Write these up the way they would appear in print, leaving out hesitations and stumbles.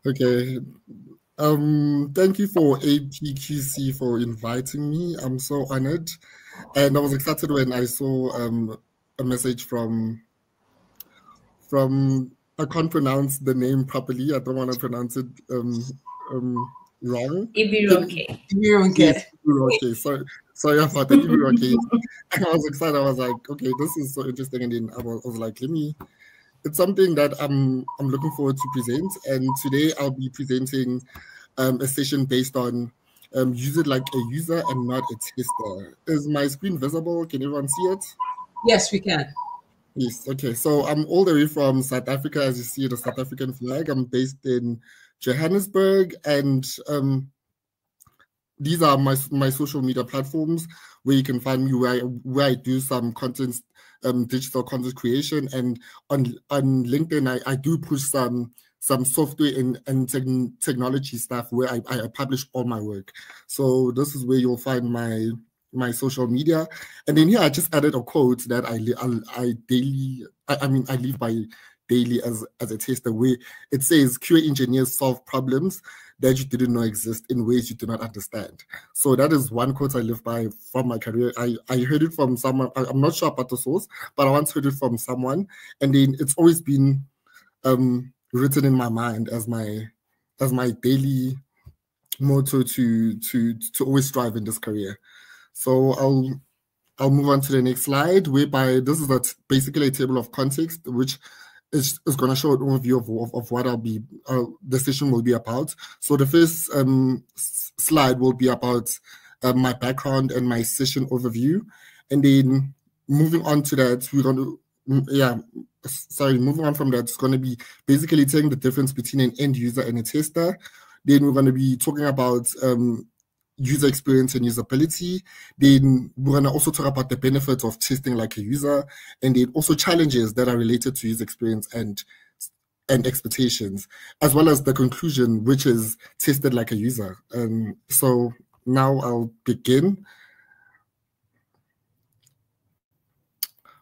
Okay. Thank you for APQC for inviting me. I'm so honored, and I was excited when I saw a message from I can't pronounce the name properly. I don't want to pronounce it um wrong. Can, Ibironke. yes, Ibiroke. Sorry about that, Ibiroke. And I was excited. I was like, okay, this is so interesting. And then I was like, let me. It's something that I'm looking forward to present. And today I'll be presenting a session based on use it like a user and not a tester. Is my screen visible? Can everyone see it? Yes, we can. Yes. Okay. So I'm all the way from South Africa, as you see the South African flag. I'm based in Johannesburg, and these are my social media platforms where you can find me, where I do some content, digital content creation, and on LinkedIn I do push some software and technology stuff where I publish all my work. So this is where you'll find my social media, and then here I just added a quote that I daily I mean I live by daily as a tester, where it says QA engineers solve problems that you didn't know exist in ways you do not understand. So that is one quote I live by from my career. I heard it from someone. I'm not sure about the source, but I once heard it from someone, and then it's always been written in my mind as my daily motto to always strive in this career. So I'll move on to the next slide, whereby this is basically a table of context, which is going to show an overview of what the session will be about. So the first slide will be about my background and my session overview. And then moving on to that, we're going to, moving on from that, it's going to be basically telling the difference between an end user and a tester. Then we're going to be talking about user experience and usability. Then we're going to also talk about the benefits of testing like a user, and then also challenges that are related to user experience and expectations, as well as the conclusion, which is tested like a user. So now I'll begin.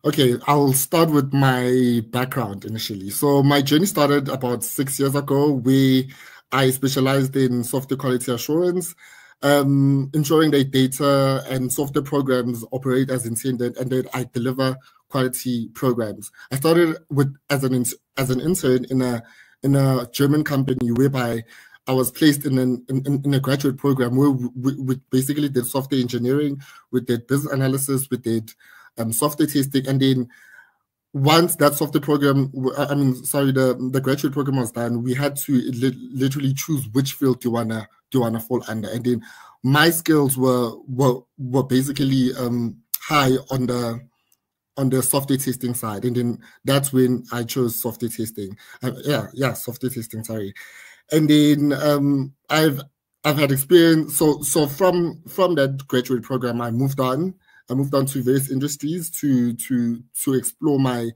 Okay, I'll start with my background initially. So my journey started about 6 years ago, where I specialized in software quality assurance, ensuring that data and software programs operate as intended, and that I deliver quality programs. I started as an intern in a German company, whereby I was placed in a graduate program where we basically did software engineering, we did business analysis, we did software testing, and then once that software program, the graduate program was done, we had to literally choose which field do you wanna fall under, and then my skills were basically high on the software testing side, and then that's when I chose software testing. Software testing. Sorry, and then I've had experience. So from that graduate program, I moved on to various industries to explore my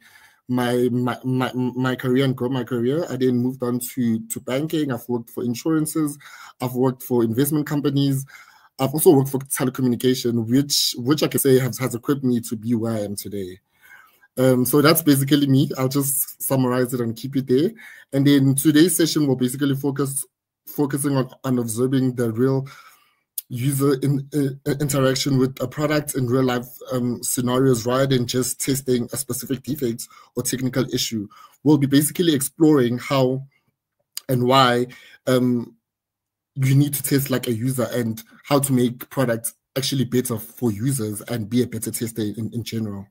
career and grow my career. I then moved on to banking. I've worked for insurances. I've worked for investment companies. I've also worked for telecommunication, which I can say has equipped me to be where I am today. So that's basically me. I'll just summarize it and keep it there. And then today's session will basically focusing on observing the real user interaction with a product in real life scenarios, rather than just testing a specific defect or technical issue. We'll be basically exploring how and why you need to test like a user, and how to make products actually better for users and be a better tester in general.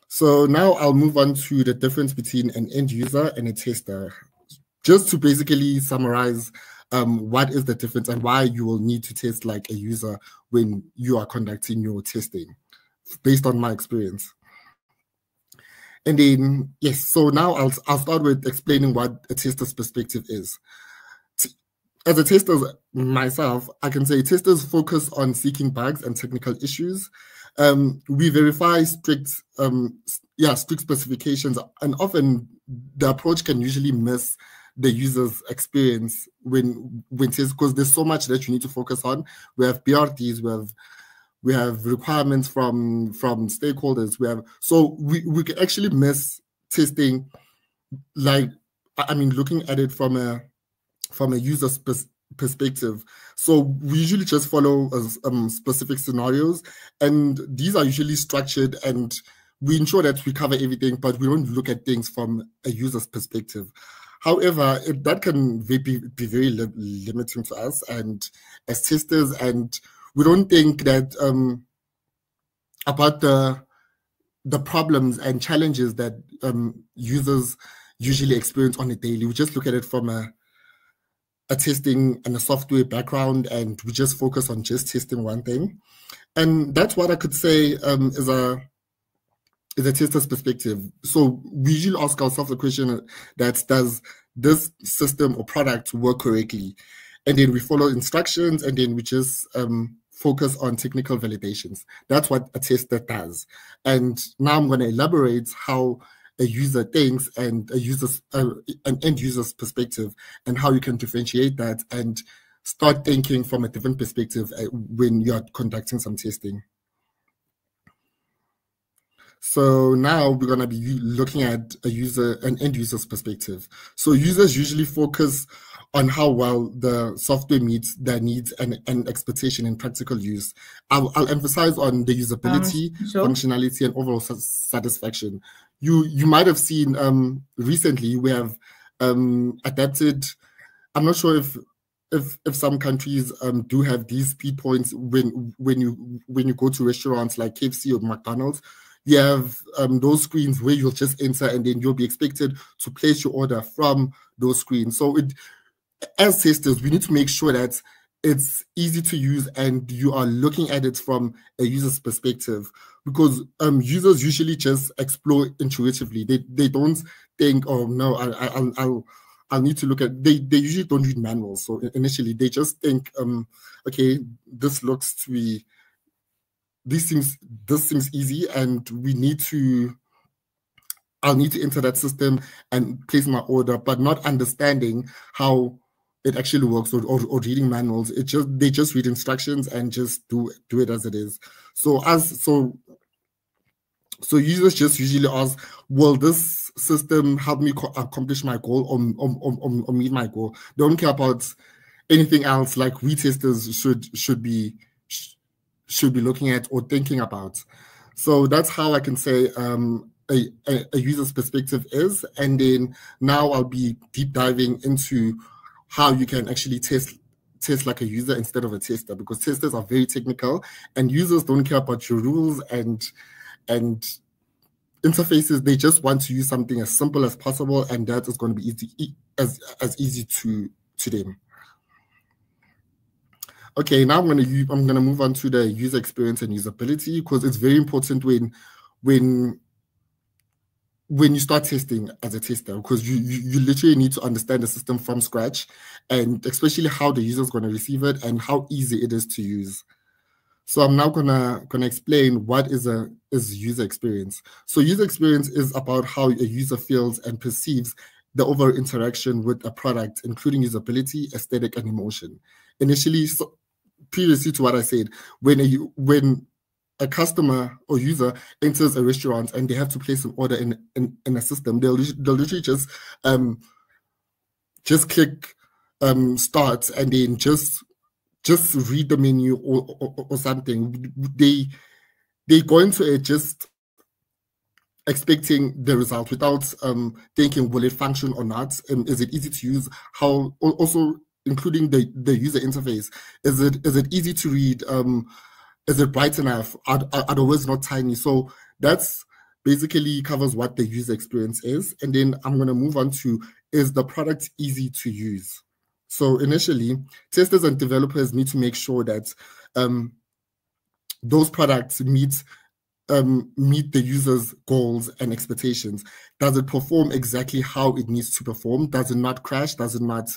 So now I'll move on to the difference between an end user and a tester, just to basically summarize what is the difference and why you will need to test like a user when you are conducting your testing, based on my experience. And then, yes, so now I'll start with explaining what a tester's perspective is. As a tester myself, I can say testers focus on seeking bugs and technical issues. We verify strict specifications, and often the approach can usually miss the user's experience when test, because there's so much that you need to focus on. We have BRDs, we have requirements from stakeholders. We can actually miss testing, like, I mean, looking at it from a from a user perspective. So we usually just follow specific scenarios, and these are usually structured, and we ensure that we cover everything, but we don't look at things from a user's perspective. However, that can be very limiting to us and as testers, and we don't think that about the problems and challenges that users usually experience on a daily. We just look at it from a testing and a software background, and we just focus on just testing one thing. And that's what I could say is a tester's perspective. So we usually ask ourselves the question that does this system or product work correctly? And then we follow instructions, and then we just focus on technical validations. That's what a tester does. And now I'm going to elaborate how a user thinks and an end user's perspective, and how you can differentiate that and start thinking from a different perspective when you're conducting some testing. So now we're going to be looking at an end user's perspective. So users usually focus on how well the software meets their needs and expectation in practical use. I'll emphasize on the usability, functionality, and overall satisfaction. You might have seen recently we have adapted. I'm not sure if some countries do have these speed points when you go to restaurants like KFC or McDonald's. You have those screens where you'll just enter, and then you'll be expected to place your order from those screens. So as testers, we need to make sure that it's easy to use and you are looking at it from a user's perspective, because users usually just explore intuitively. They don't think, oh no, I'll need to look at. They usually don't read manuals. So initially they just think, okay, this looks to be. This seems easy, and I'll need to enter that system and place my order, but not understanding how it actually works or reading manuals. They just read instructions and just do it as it is. So users just usually ask, will this system help me accomplish my goal or meet my goal? They don't care about anything else like we testers should be looking at or thinking about. So that's how I can say a user's perspective is. And then now I'll be deep diving into how you can actually test like a user instead of a tester, because testers are very technical and users don't care about your rules and interfaces. They just want to use something as simple as possible, and that is going to be easy, as easy to them. Okay, now I'm gonna move on to the user experience and usability, because it's very important when you start testing as a tester, because you literally need to understand the system from scratch, and especially how the user is going to receive it and how easy it is to use. So I'm now gonna explain what is user experience. So user experience is about how a user feels and perceives the overall interaction with a product, including usability, aesthetic, and emotion. Initially, previously to what I said, when a customer or user enters a restaurant and they have to place an order in a system, they'll literally just click start and then just read the menu or something. They go into it just expecting the result without thinking, will it function or not? Is it easy to use? How also including the user interface. Is it easy to read? Is it bright enough? Are the words not tiny? So that's basically covers what the user experience is. And then I'm going to move on to, is the product easy to use? So initially, testers and developers need to make sure that those products meet the user's goals and expectations. Does it perform exactly how it needs to perform? Does it not crash? Does it not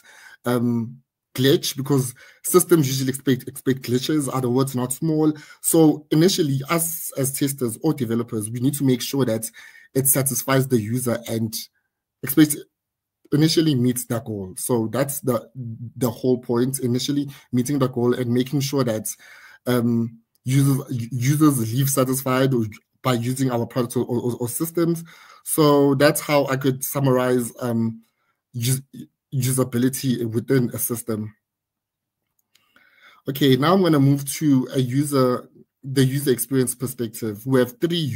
glitch? Because systems usually expect glitches, other words, not small. So initially, us as testers or developers, we need to make sure that it satisfies the user and initially meets that goal. So that's the whole point, initially meeting the goal and making sure that users leave satisfied by using our products or systems. So that's how I could summarize usability within a system. Okay, now I'm going to move to the user experience perspective. We have three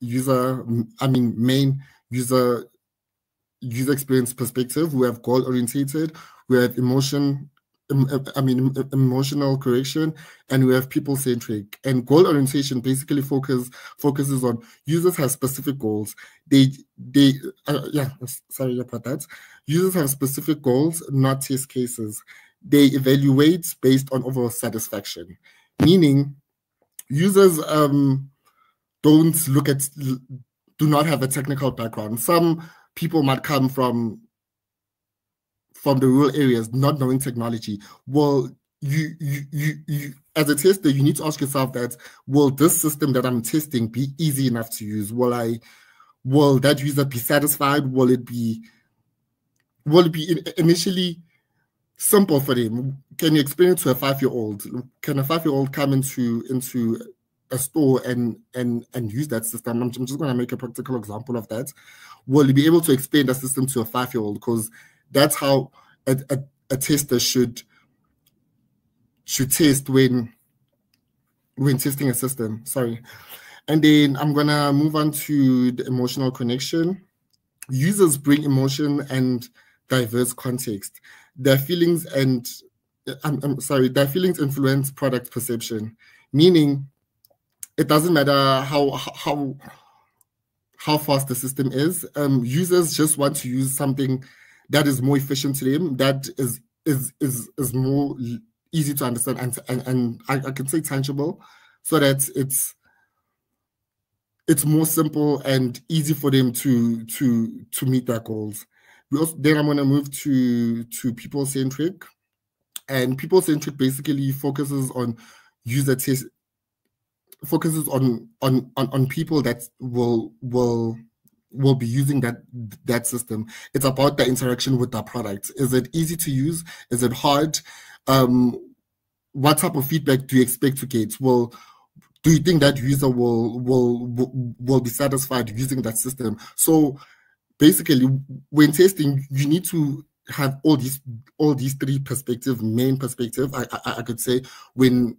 main user experience perspective. We have goal orientated, we have emotional correction, and we have people centric. And goal orientation basically focuses on users have specific goals. Sorry about that. Users have specific goals, not test cases. They evaluate based on overall satisfaction, meaning users do not have a technical background. Some people might come from the rural areas, not knowing technology. Well, you as a tester, you need to ask yourself that, will this system that I'm testing be easy enough to use? Will that user be satisfied? Will it be initially simple for them? Can you explain it to a 5-year-old? Can a 5-year-old come into a store and use that system? I'm just going to make a practical example of that. Will you be able to explain the system to a 5-year-old? Because that's how a tester should test when testing a system. Sorry. And then I'm going to move on to the emotional connection. Users bring emotion and diverse context. Their feelings influence product perception, meaning it doesn't matter how fast the system is. Users just want to use something that is more efficient to them, that is more easy to understand and I can say tangible, so that it's more simple and easy for them to meet their goals. Then I'm going to move to people-centric. And people-centric basically focuses on people that will be using that system. It's about the interaction with the product. Is it easy to use? Is it hard? What type of feedback do you expect to get? Well, do you think that user will be satisfied using that system? So basically, when testing, you need to have all these three main perspective, I could say, when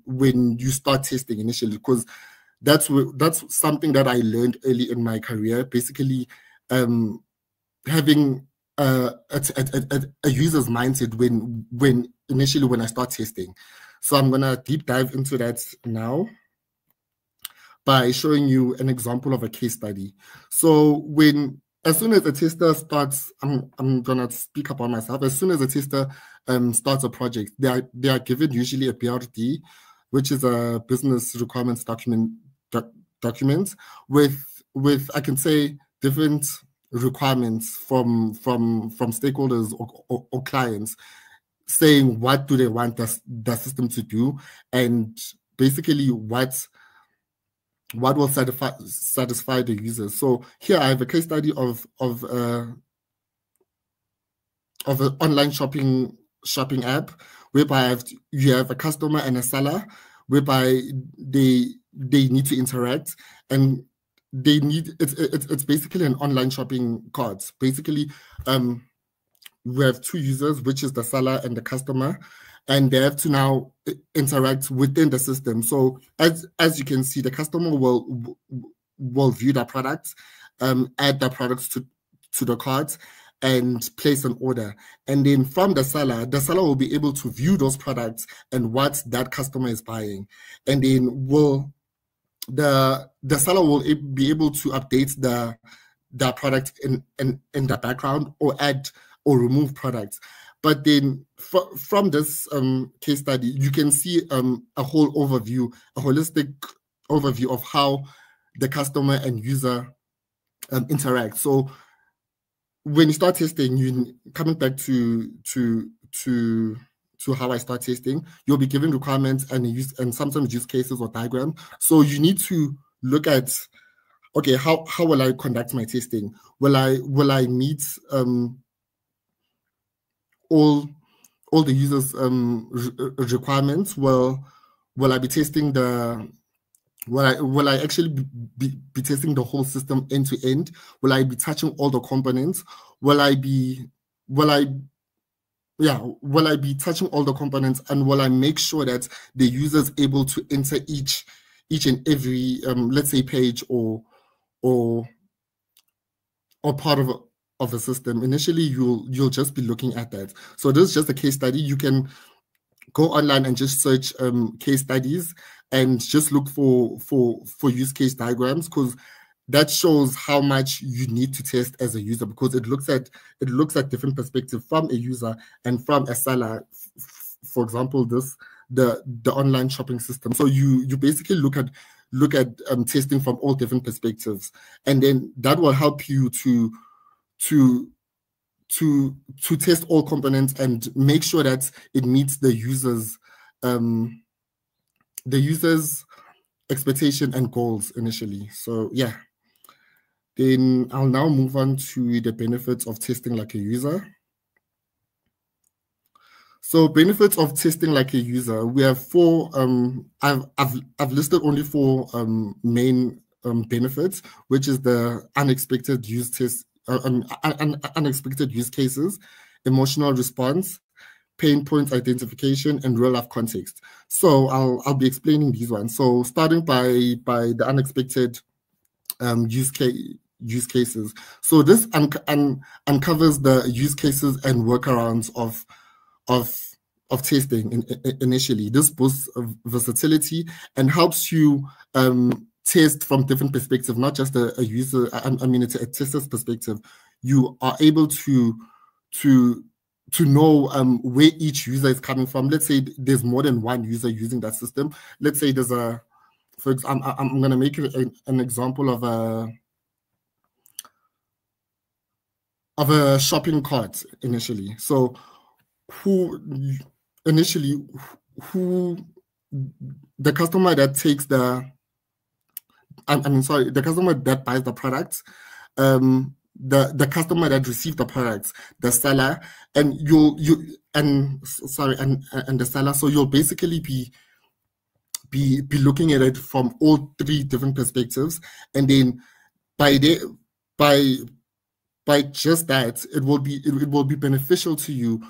you start testing initially, because that's something that I learned early in my career. Basically, having a user's mindset when I start testing. So I'm gonna deep dive into that now by showing you an example of a case study. So as soon as a tester starts, I'm gonna speak about myself. As soon as a tester starts a project, they are given usually a BRD, which is a business requirements document with I can say different requirements from stakeholders or clients, saying what do they want the system to do, and basically what will satisfy the users. So here I have a case study of an online shopping app, whereby you have a customer and a seller, whereby they need to interact, and it's basically an online shopping cart. Basically, we have two users, which is the seller and the customer, and they have to now interact within the system. So as you can see, the customer will view the products, add the products to the cart, and place an order. And then from the seller will be able to view those products and what that customer is buying. And then the seller will be able to update the product in the background, or add or remove products. But then from this case study, you can see a holistic overview of how the customer and user interact. So when you start testing, coming back to how I start testing, you'll be given requirements and sometimes use cases or diagrams. So you need to look at, okay, how will I conduct my testing? Will I meet all the users' requirements? Will I be testing will I actually be testing the whole system end to end? Will I be touching all the components? Will I will I be touching all the components, and will I make sure that the user is able to enter each and every let's say page or part of a system. Initially, you'll just be looking at that. So this is just a case study. You can go online and just search case studies and just look for use case diagrams, because that shows how much you need to test as a user, because it looks at different perspectives from a user and from a seller. For example, the online shopping system. So you basically look at testing from all different perspectives, and then that will help you to test all components and make sure that it meets the user's expectation and goals initially. So yeah. Then I'll now move on to the benefits of testing like a user. So benefits of testing like a user, we have four. I've listed only four main benefits, which is the unexpected use test, unexpected use cases, emotional response, pain points identification, and real life context. So I'll be explaining these ones. So starting by the unexpected use cases. So this uncovers the use cases and workarounds of testing initially. This boosts versatility and helps you test from different perspectives, not just a user. I mean, it's a tester's perspective. You are able to know where each user is coming from. Let's say there's more than one user using that system. Let's say there's a, for example, I'm going to make an example of a shopping cart initially. So who the customer that takes the customer that buys the products, the customer that receives the products, the seller, and the seller. So you'll basically be looking at it from all three different perspectives, and then by just that, it will be beneficial to you,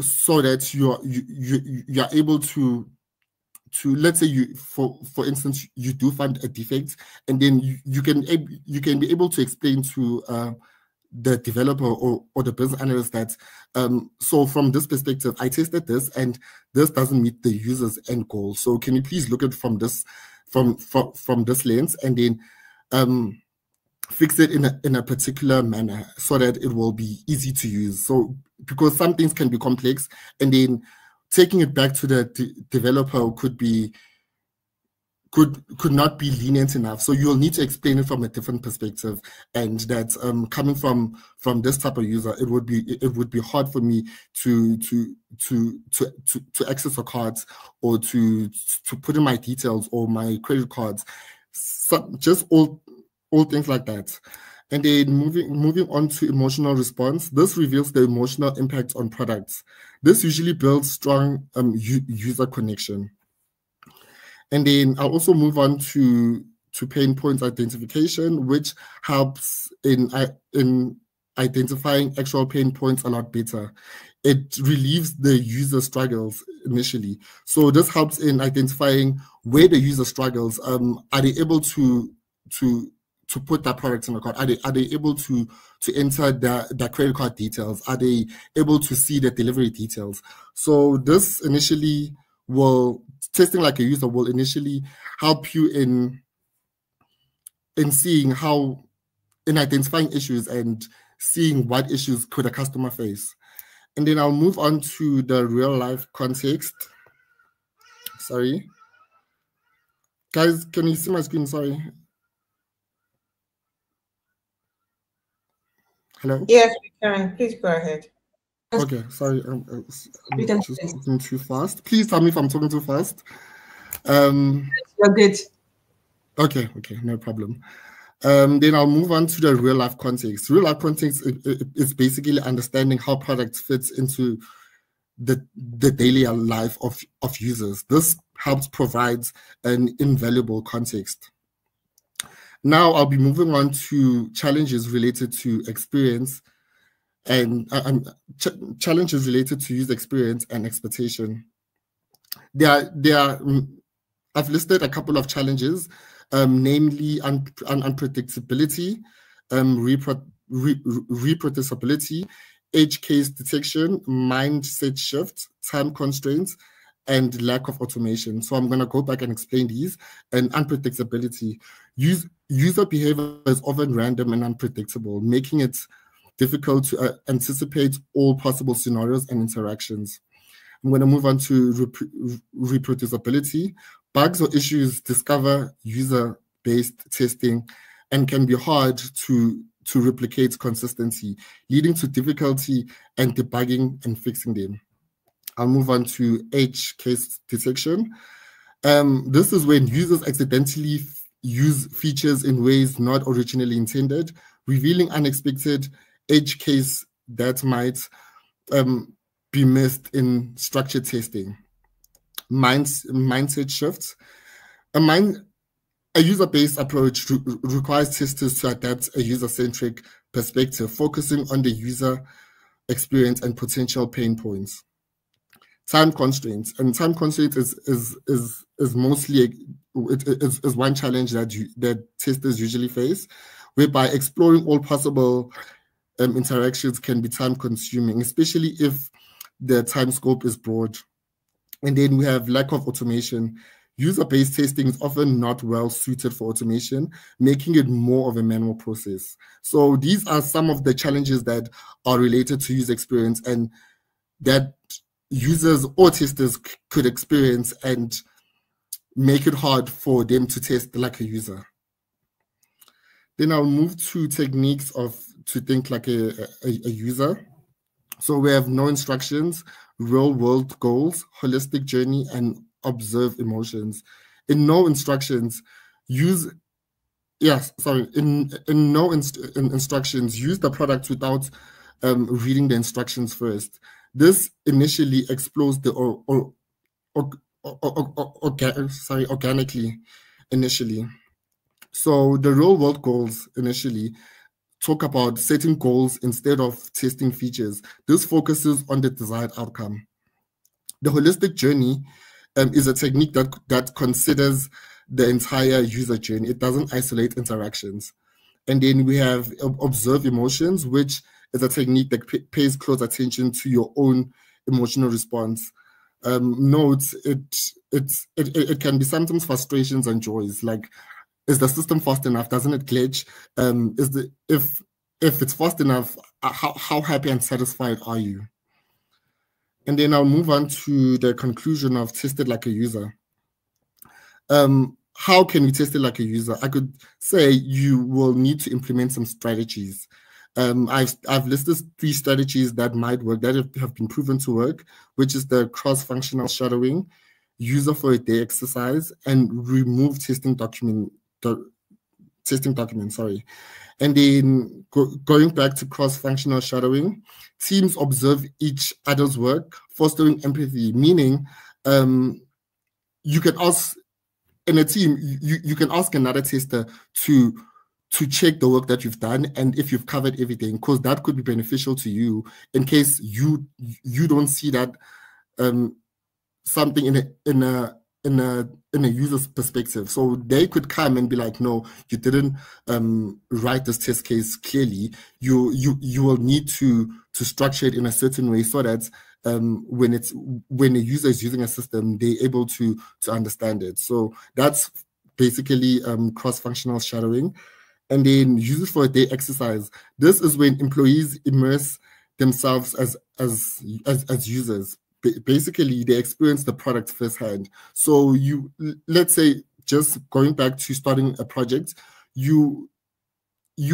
so that you're able to let's say for instance you do find a defect, and then you can be able to explain to the developer or the business analyst that so from this perspective I tested this and this doesn't meet the user's end goal, so can you please look at from this lens, and then fix it in a particular manner so that it will be easy to use. So because some things can be complex, and then taking it back to the developer could not be lenient enough. So you'll need to explain it from a different perspective, and that coming from this type of user, it would be hard for me to access a card or to put in my details or my credit cards. So just all things like that. And then moving on to emotional response, this reveals the emotional impact on products. This usually builds strong user connection. And then I'll also move on to pain points identification, which helps in identifying actual pain points a lot better. It relieves the user struggles initially. So this helps in identifying where the user struggles. Are they able to put that product in the cart? Are they able to enter the credit card details? Are they able to see the delivery details? So this initially testing like a user will initially help you in seeing in identifying issues and seeing what issues could a customer face. And then I'll move on to the real life context. Sorry. Guys, can you see my screen? Sorry. Hello? Yes, we can. Please go ahead. Okay, sorry. I'm just talking too fast. Please tell me if I'm talking too fast. You're good. Okay, no problem. Then I'll move on to the real life context. Real life context is basically understanding how products fits into the daily life of users. This helps provide an invaluable context. Now I'll be moving on to challenges related to experience and challenges related to user experience and expectation. I've listed a couple of challenges, namely unpredictability, reproducibility, edge case detection, mindset shift, time constraints, and lack of automation. So I'm going to go back and explain these. And unpredictability. User behavior is often random and unpredictable, making it difficult to anticipate all possible scenarios and interactions. I'm going to move on to reproducibility. Bugs or issues discover user-based testing and can be hard to replicate consistently, leading to difficulty and debugging and fixing them. I'll move on to edge case detection. This is when users accidentally use features in ways not originally intended, revealing unexpected edge case that might be missed in structured testing. Mindset shifts. A user-based approach requires testers to adapt a user-centric perspective, focusing on the user experience and potential pain points. Time constraints, and time constraints is mostly is one challenge that testers usually face, whereby exploring all possible interactions can be time consuming, especially if the time scope is broad. And then we have lack of automation. User-based testing is often not well suited for automation, making it more of a manual process. So these are some of the challenges that are related to user experience and that users or testers could experience and make it hard for them to test like a user. Then I'll move to techniques to think like a user. So we have know instructions, real-world goals, holistic journey, and observe emotions. In know instructions, in instructions, use the product without reading the instructions first. This initially explores the organically initially. So the real-world goals initially talk about setting goals instead of testing features. This focuses on the desired outcome. The holistic journey is a technique that considers the entire user journey. It doesn't isolate interactions. And then we have observe emotions, which is a technique that pays close attention to your own emotional response. Notes, it can be sometimes frustrations and joys, like, is the system fast enough? Doesn't it glitch? If it's fast enough, how happy and satisfied are you? And then I'll move on to the conclusion of tested like a user. How can we test it like a user? I could say you will need to implement some strategies. I've listed 3 strategies that might work, that have been proven to work, which is the cross-functional shadowing, user for a day exercise, and remove testing documents. And then going back to cross-functional shadowing, teams observe each other's work, fostering empathy, meaning you can ask, in a team, you can ask another tester to check the work that you've done and if you've covered everything, because that could be beneficial to you in case you don't see that something in a user's perspective. So they could come and be like, no, you didn't write this test case clearly. You will need to structure it in a certain way so that when a user is using a system, they're able to understand it. So that's basically cross-functional shadowing. And then use it for a day exercise. This is when employees immerse themselves as users. Basically, they experience the product firsthand. So let's say, just going back to starting a project, you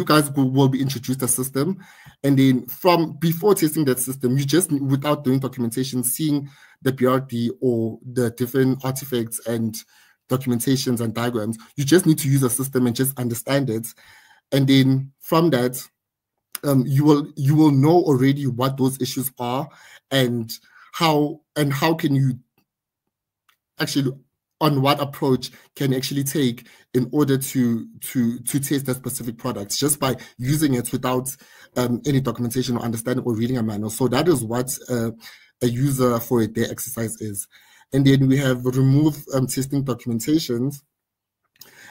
guys will be introduced a system, and then from before testing that system, you just, without doing documentation, seeing the BRD or the different artifacts and documentations and diagrams, you just need to use a system and just understand it. And then from that, you will know already what those issues are and how can you actually on what approach can you actually take in order to test that specific products just by using it without any documentation or understanding or reading a manual. So that is what a user for a day exercise is. And then we have remove testing documentations.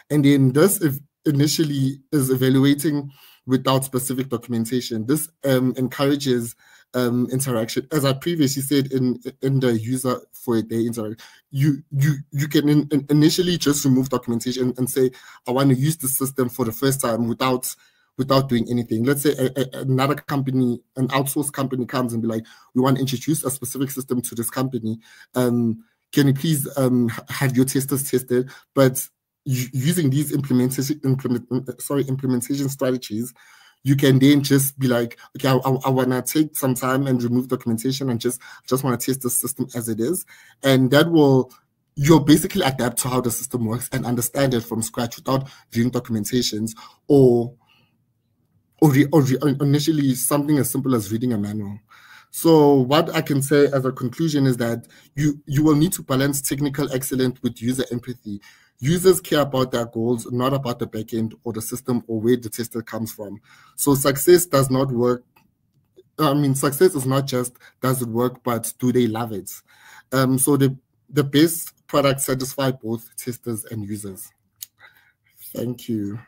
And then this initially is evaluating without specific documentation. This encourages interaction. As I previously said in the user for a day interaction, you can initially just remove documentation and say, I want to use the system for the first time without doing anything. Let's say another company, an outsourced company comes and be like, we want to introduce a specific system to this company. Can you please have your testers tested? But using these implementation strategies, you can then just be like, okay, I want to take some time and remove documentation and just want to test the system as it is. And that will, you'll basically adapt to how the system works and understand it from scratch without viewing documentations or initially something as simple as reading a manual. So what I can say as a conclusion is that you will need to balance technical excellence with user empathy. Users care about their goals, not about the backend or the system or where the tester comes from. So success does not work. I mean, success is not just does it work, but do they love it? So the best products satisfy both testers and users. Thank you.